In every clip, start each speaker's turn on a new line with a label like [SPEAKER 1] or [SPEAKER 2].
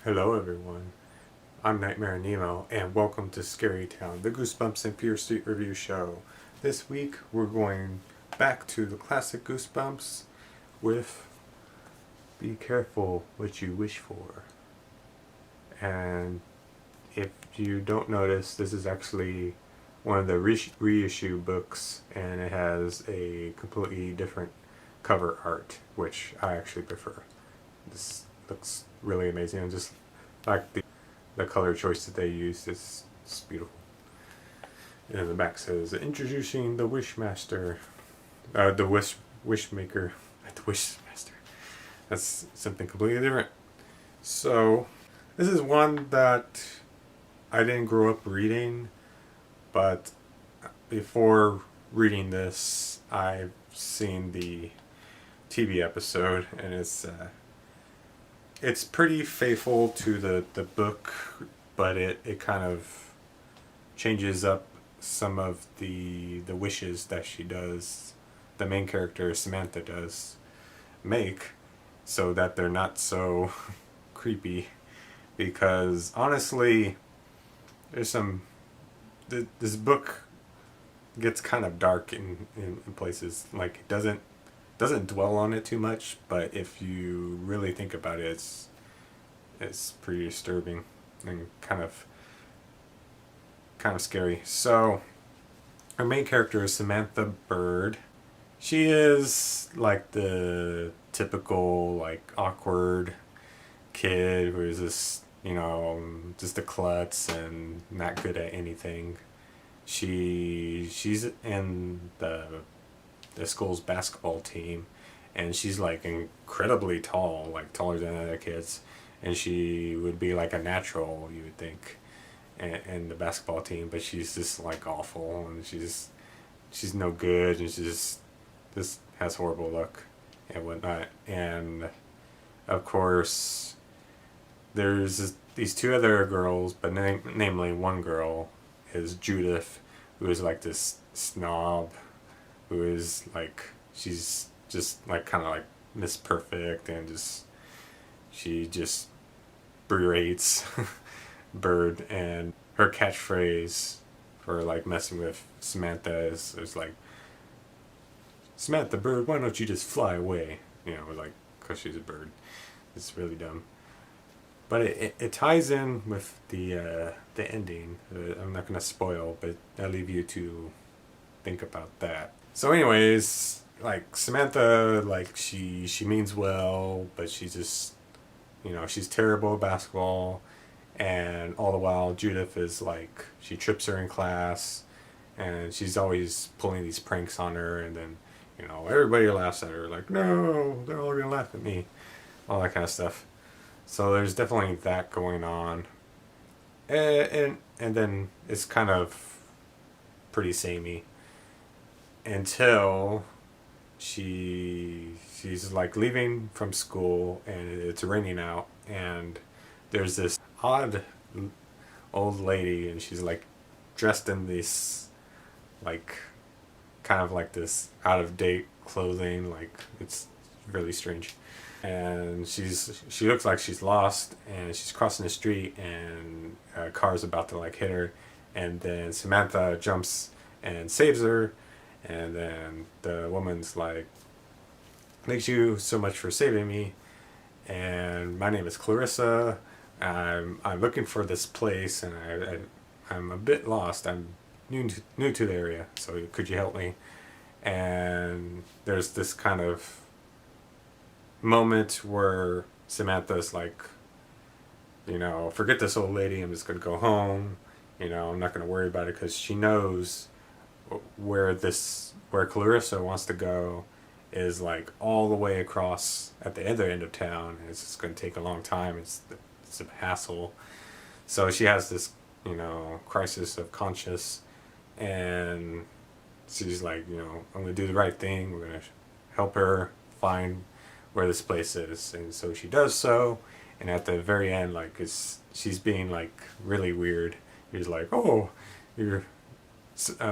[SPEAKER 1] Hello everyone, I'm Nightmare Nemo, and welcome to Scary Town, the Goosebumps and Fear Street review show. This week we're going back to the classic Goosebumps with Be Careful What You Wish For. And if you don't notice, this is actually one of the reissue books, and it has a completely different cover art, which I actually prefer. This looks really amazing, and just like the color choice that they used is beautiful. And the back says, "Introducing the Wishmaster, the Wishmaker, the Wishmaster." That's something completely different. So, this is one that I didn't grow up reading, but before reading this, I've seen the TV episode, and it's pretty faithful to the book, but it kind of changes up some of the wishes that she does, the main character Samantha does make, so that they're not so creepy. Because honestly, there's this book gets kind of dark in places. Like, it doesn't dwell on it too much, but if you really think about it, it's pretty disturbing and kind of scary. So our main character is Samantha Bird. She is like the typical like awkward kid who is just a klutz and not good at anything. She's in the school's basketball team, and she's like incredibly tall, like taller than other kids, and she would be like a natural, you would think, in the basketball team, but she's just like awful, and she's no good, and she just has horrible luck and whatnot. And of course there's these two other girls, but namely one girl is Judith, who is like this snob, who is like, she's just like kind of like Miss Perfect, and she just berates Bird, and her catchphrase for like messing with Samantha is like, "Samantha Bird, why don't you just fly away?" Like, because she's a bird. It's really dumb. But it ties in with the ending. I'm not gonna spoil, but I leave you to think about that. So anyways, like Samantha, like she means well, but she just, she's terrible at basketball, and all the while Judith is like, she trips her in class, and she's always pulling these pranks on her, and then everybody laughs at her, like, no, they're all gonna laugh at me, all that kind of stuff. So there's definitely that going on, and then it's kind of pretty samey until she's like leaving from school, and it's raining out, and there's this odd old lady, and she's like dressed in this like kind of like this out of date clothing, like it's really strange. And she looks like she's lost, and she's crossing the street, and a car's about to like hit her, and then Samantha jumps and saves her, and then the woman's like, "Thank you so much for saving me, and my name is Clarissa. I'm looking for this place, and I'm a bit lost. I'm new to the area, so could you help me?" And there's this kind of moment where Samantha's like, "Forget this old lady. I'm just gonna go home. I'm not gonna worry about it," because she knows where Clarissa wants to go is like all the way across at the other end of town, and it's just gonna take a long time. It's a hassle. So she has this crisis of conscience, and she's like, "I'm gonna do the right thing. We're gonna help her find where this place is," and so she does so. And at the very end, like, she's being like really weird. He's like, "Oh, you're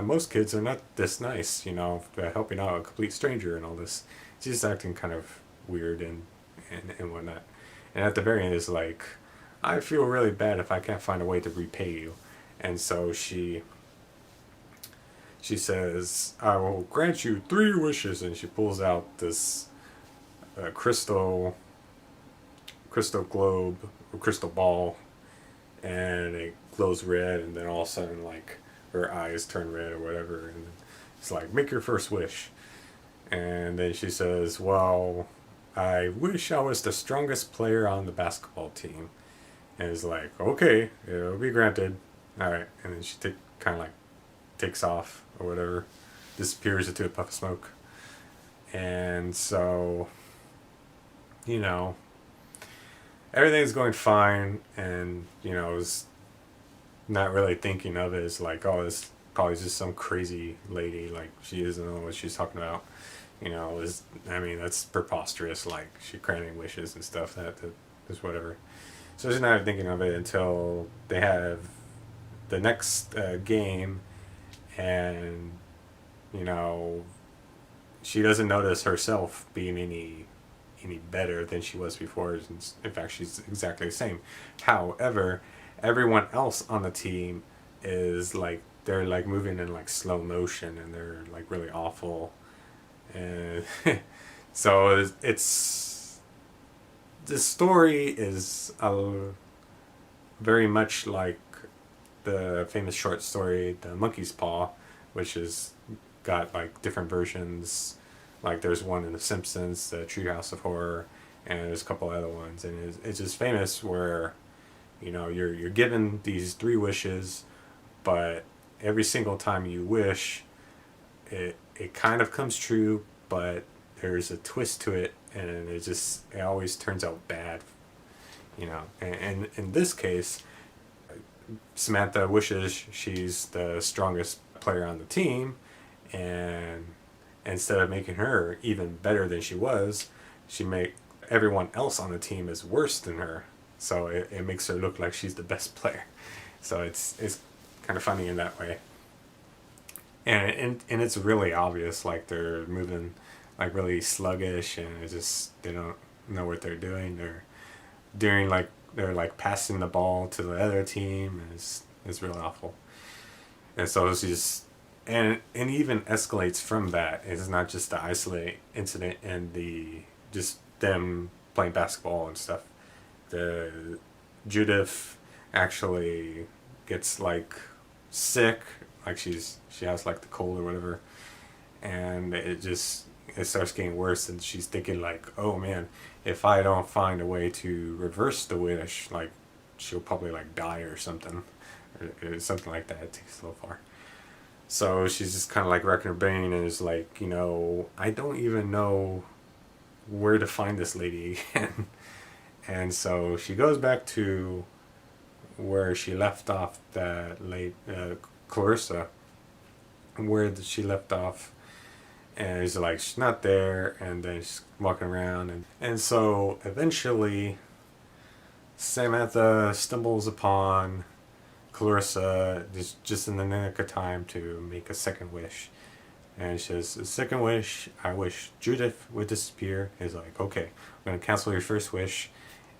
[SPEAKER 1] most kids are not this nice, helping out a complete stranger and all this." She's acting kind of weird and whatnot. And at the very end, it's like, I feel really bad if I can't find a way to repay you. And so she says, I will grant you 3 wishes. And she pulls out this crystal globe, or crystal ball, and it glows red, and then all of a sudden, like, her eyes turn red or whatever, and it's like, make your first wish. And then she says, well, I wish I was the strongest player on the basketball team. And it's like, okay, it'll be granted. All right. And then she kind of like takes off or whatever, disappears into a puff of smoke. And so, you know, everything's going fine, and, you know, is not really thinking of it as like, oh, this probably just some crazy lady, like, she doesn't know what she's talking about. You know, I mean, that's preposterous, like, she granting wishes and stuff, that is whatever. So she's not thinking of it until they have the next game, and, you know, she doesn't notice herself being any better than she was before. In fact, she's exactly the same. However, everyone else on the team is like, they're like moving in like slow motion, and they're like really awful. And so it's the story is very much like the famous short story The Monkey's Paw, which is got like different versions. Like, there's one in The Simpsons, The Treehouse of Horror, and there's a couple other ones. And it's just famous where, you know, you're given these 3 wishes, but every single time you wish, it kind of comes true, but there's a twist to it, and it always turns out bad, you know. And in this case, Samantha wishes she's the strongest player on the team, and instead of making her even better than she was, she make everyone else on the team is worse than her. So it makes her look like she's the best player. So it's kind of funny in that way. And it's really obvious, like, they're moving like really sluggish, and it's just, they don't know what they're doing. They're like passing the ball to the other team, and it's really awful. And so it's just, and even escalates from that. It's not just the isolated incident and the just them playing basketball and stuff. The Judith actually gets like sick, like she has like the cold or whatever, and it starts getting worse, and she's thinking like, oh man, if I don't find a way to reverse the wish, like, she'll probably like die or something, or something like that. It takes a little far. So she's just kind of like wrecking her brain, and is like, you know, I don't even know where to find this lady again. And so she goes back to where she left off, that late Clarissa, where she left off, and it's like she's not there, and then she's walking around, and so eventually Samantha stumbles upon Clarissa just in the nick of time to make a second wish. And she says, the second wish, I wish Judith would disappear. He's like, okay, I'm going to cancel your first wish,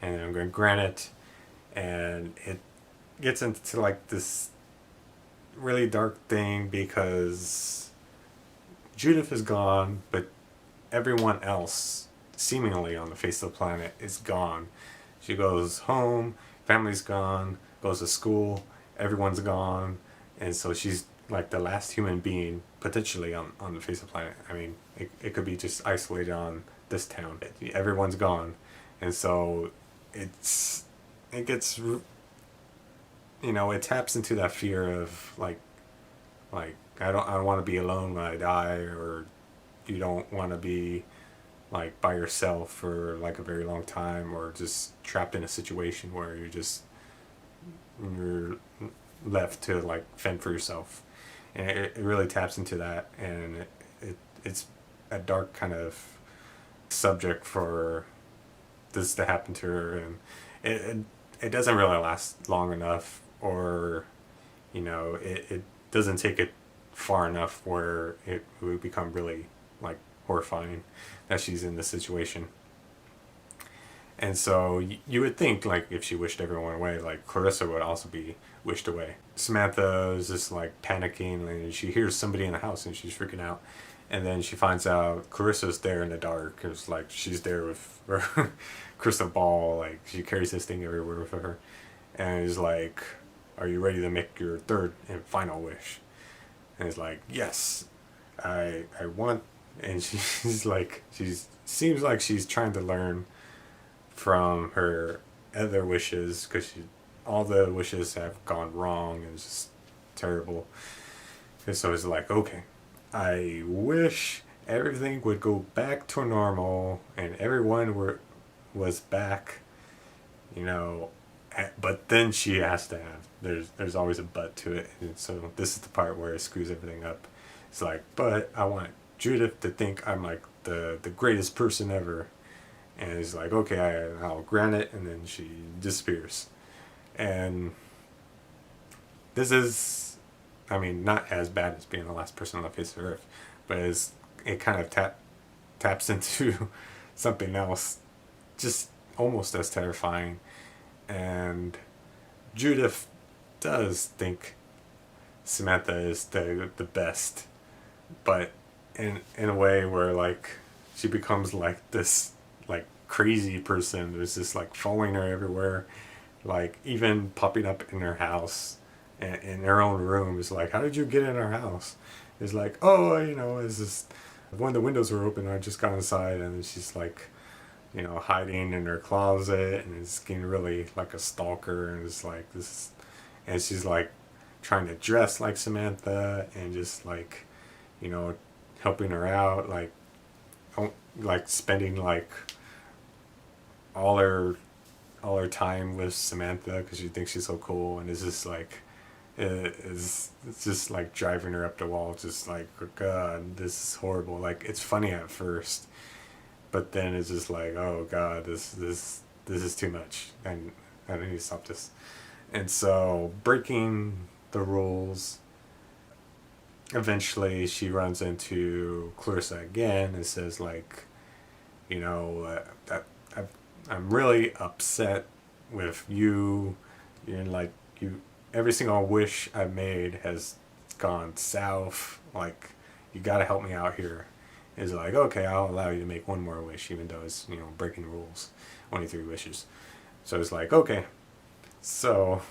[SPEAKER 1] and I'm going to grant it. And it gets into like this really dark thing, because Judith is gone, but everyone else seemingly on the face of the planet is gone. She goes home, family's gone, goes to school, everyone's gone, and so she's like the last human being potentially on the face of the planet. I mean, it could be just isolated on this town. Everyone's gone, and so it gets, you know, it taps into that fear of like I don't want to be alone when I die, or you don't want to be like by yourself for like a very long time, or just trapped in a situation where you're left to like fend for yourself. And it really taps into that, and it's a dark kind of subject for this to happen to her, and it doesn't really last long enough, or, you know, it doesn't take it far enough where it would become really like horrifying that she's in this situation. And so you would think, like, if she wished everyone away, like, Clarissa would also be wished away. Samantha is just, like, panicking, and she hears somebody in the house, and she's freaking out. And then she finds out Clarissa's there in the dark. It's like she's there with her crystal ball. Like, she carries this thing everywhere with her. And is like, are you ready to make your third and final wish? And it's like, yes, I want. And she's like, seems like she's trying to learn from her other wishes, because all the wishes have gone wrong, and it's just terrible. And so it's like, okay, I wish everything would go back to normal and everyone was back, you know. But then she has to have, there's always a but to it, and so this is the part where it screws everything up. It's like, but I want Judith to think I'm like the greatest person ever. And it's like, okay, I'll grant it, and then she disappears. And this is, I mean, not as bad as being the last person on the face of Earth, but it kind of taps into something else, just almost as terrifying. And Judith does think Samantha is the best, but in a way where, like, she becomes like this, like, crazy person who's just like following her everywhere, like even popping up in her house and in her own room. Is like, how did you get in our house? It's like, oh, you know, it's just one of the windows were open, I just got inside, and she's like, you know, hiding in her closet, and it's getting really like a stalker, and it's like this, and she's like trying to dress like Samantha, and just like, you know, helping her out, like spending like all her time with Samantha because she thinks she's so cool, and it's just like, it's just like driving her up the wall, just like, oh God, this is horrible. Like, it's funny at first, but then it's just like, oh God, this is too much, and I need to stop this. And so, breaking the rules, eventually she runs into Clarissa again and says, like, you know, I'm really upset with you. You're like, every single wish I've made has gone south. Like, you gotta help me out here. It's like, okay, I'll allow you to make one more wish, even though it's, you know, breaking rules. Only 3 wishes. So it's like, okay. So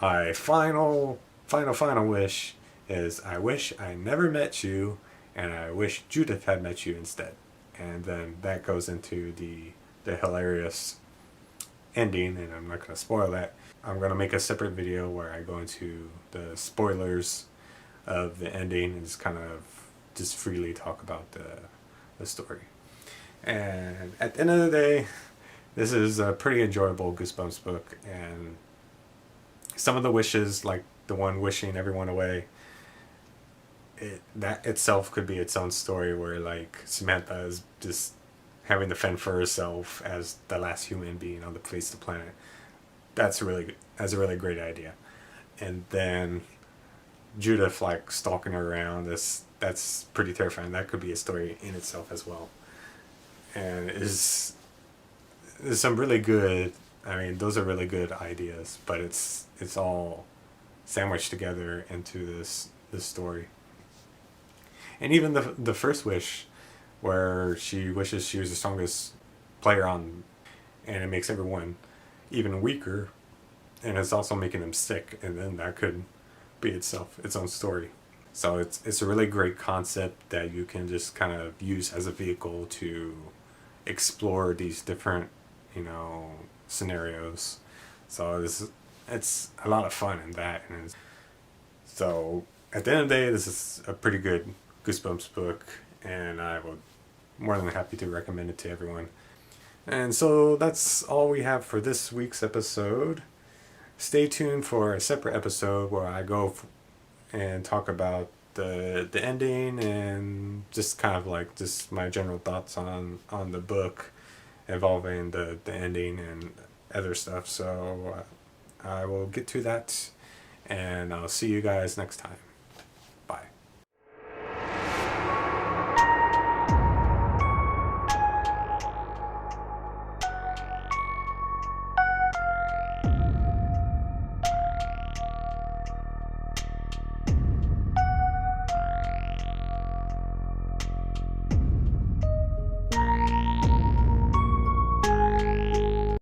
[SPEAKER 1] my final wish is, I wish I never met you, and I wish Judith had met you instead. And then that goes into the hilarious ending, and I'm not going to spoil that. I'm going to make a separate video where I go into the spoilers of the ending and just kind of just freely talk about the story. And at the end of the day, this is a pretty enjoyable Goosebumps book, and some of the wishes, like the one wishing everyone away, that itself could be its own story, where like Samantha is just having to fend for herself as the last human being on the face of the planet. That's a really great idea. And then Judith like stalking her around, that's pretty terrifying. That could be a story in itself as well. And there's some really good, I mean, those are really good ideas, but it's all sandwiched together into this story. And even the first wish, where she wishes she was the strongest player on, and it makes everyone even weaker, and it's also making them sick, and then that could be its own story. So it's a really great concept that you can just kind of use as a vehicle to explore these different, you know, scenarios. So it's a lot of fun in that. And so at the end of the day, this is a pretty good Goosebumps book, and I will more than happy to recommend it to everyone. And so that's all we have for this week's episode. Stay tuned for a separate episode where I go and talk about the ending, and just kind of like just my general thoughts on the book involving the ending and other stuff. So I will get to that, and I'll see you guys next time.